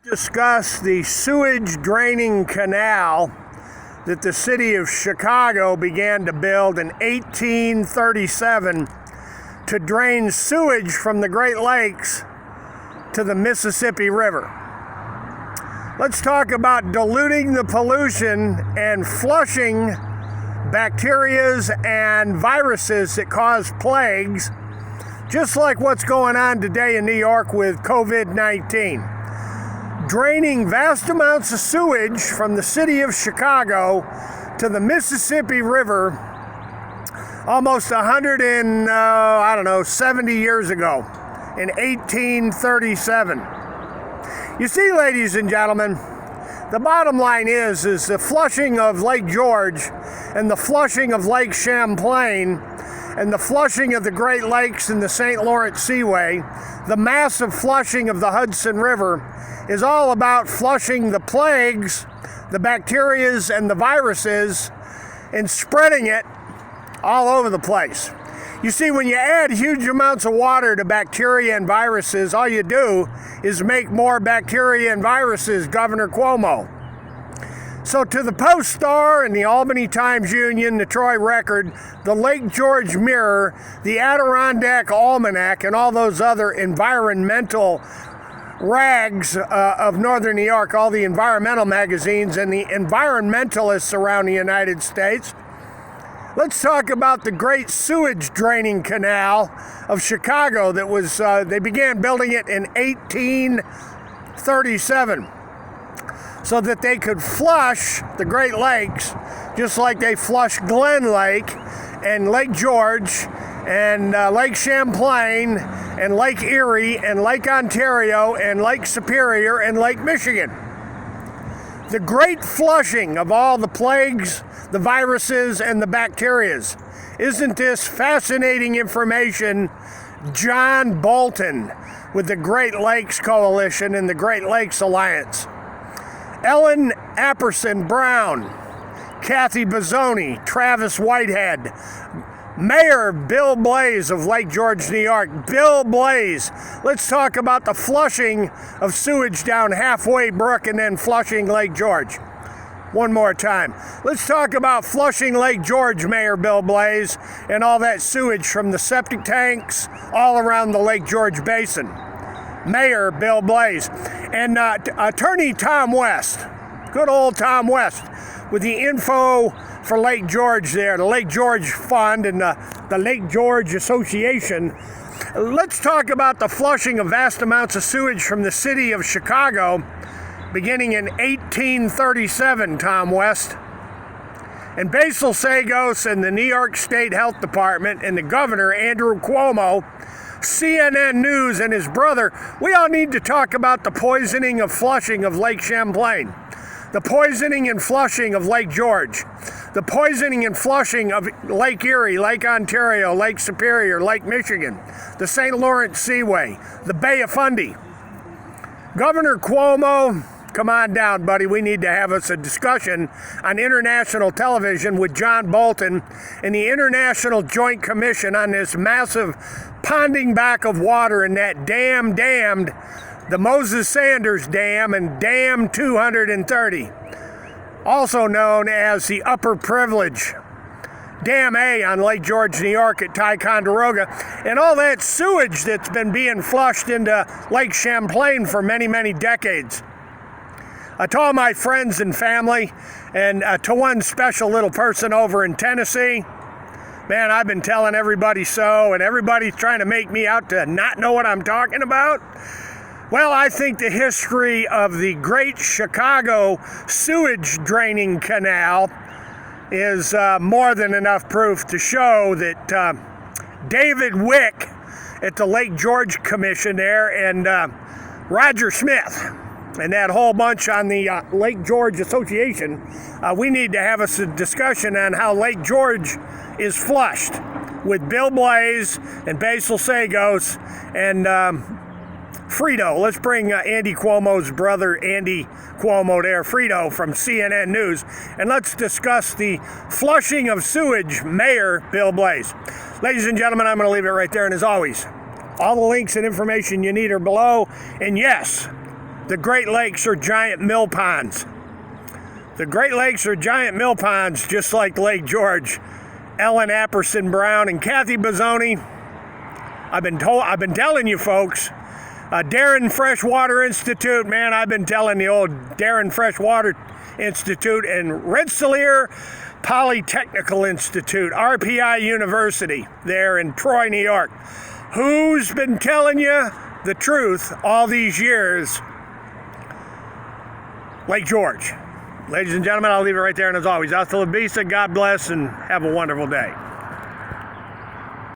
Discuss the sewage draining canal that the city of Chicago began to build in 1837 to drain sewage from the Great Lakes to the Mississippi River. Let's talk about diluting the pollution and flushing bacterias and viruses that cause plagues, just like what's going on today in New York with COVID-19. Draining vast amounts of sewage from the city of Chicago to the Mississippi River almost 70 years ago in 1837. You see, ladies and gentlemen, the bottom line is the flushing of Lake George and the flushing of Lake Champlain and the flushing of the Great Lakes and the St. Lawrence Seaway, the massive flushing of the Hudson River, is all about flushing the plagues, the bacterias, and the viruses, and spreading it all over the place. You see, when you add huge amounts of water to bacteria and viruses, all you do is make more bacteria and viruses, Governor Cuomo. So to the Post-Star and the Albany Times-Union, the Troy Record, the Lake George Mirror, the Adirondack Almanac, and all those other environmental rags of Northern New York, all the environmental magazines and the environmentalists around the United States, let's talk about the great sewage draining canal of Chicago that was, they began building it in 1837. So that they could flush the Great Lakes just like they flushed Glen Lake and Lake George and Lake Champlain and Lake Erie and Lake Ontario and Lake Superior and Lake Michigan. The great flushing of all the plagues, the viruses, and the bacterias. Isn't this fascinating information? John Bolton with the Great Lakes Coalition and the Great Lakes Alliance. Ellen Apperson Brown, Kathy Bozzoni, Travis Whitehead, Mayor Bill Blaze of Lake George, New York. Bill Blaze, let's talk about the flushing of sewage down Halfway Brook and then flushing Lake George. One more time. Let's talk about flushing Lake George, Mayor Bill Blaze, and all that sewage from the septic tanks all around the Lake George Basin. Mayor Bill Blaze. And Attorney Tom West, good old Tom West, with the info for Lake George there, the Lake George Fund and the Lake George Association. Let's talk about the flushing of vast amounts of sewage from the city of Chicago beginning in 1837, Tom West. And Basil Sagos and the New York State Health Department and the governor, Andrew Cuomo, CNN News and his brother, we all need to talk about the poisoning of flushing of Lake Champlain, the poisoning and flushing of Lake George, the poisoning and flushing of Lake Erie, Lake Ontario, Lake Superior, Lake Michigan, the St. Lawrence Seaway, the Bay of Fundy. Governor Cuomo, come on down, buddy. We need to have us a discussion on international television with John Bolton and the International Joint Commission on this massive ponding back of water in that damned the Moses Sanders Dam and Dam 230, also known as the Upper Privilege. Dam A on Lake George, New York at Ticonderoga, and all that sewage that's been being flushed into Lake Champlain for many, many decades. To all my friends and family, and to one special little person over in Tennessee, man, I've been telling everybody so, and everybody's trying to make me out to not know what I'm talking about. Well, I think the history of the Great Chicago Sewage Draining Canal is more than enough proof to show that David Wick at the Lake George Commission there and Roger Smith and that whole bunch on the Lake George Association, we need to have us a discussion on how Lake George is flushed with Bill Blaze and Basil Sagos and Frito. Let's bring Andy Cuomo's brother, Andy Cuomo there, Frito from CNN News, and let's discuss the flushing of sewage, Mayor Bill Blaze. Ladies and gentlemen, I'm going to leave it right there, and as always, all the links and information you need are below, and yes, the Great Lakes are giant mill ponds. The Great Lakes are giant mill ponds, just like Lake George. Ellen Apperson Brown and Kathy Bozzone, I've been telling you folks, Darren Freshwater Institute, man, I've been telling the old Darren Freshwater Institute and Rensselaer Polytechnical Institute, RPI University, there in Troy, New York. Who's been telling you the truth all these years? Lake George. Ladies and gentlemen, I'll leave it right there, and as always, hasta la vista, God bless, and have a wonderful day.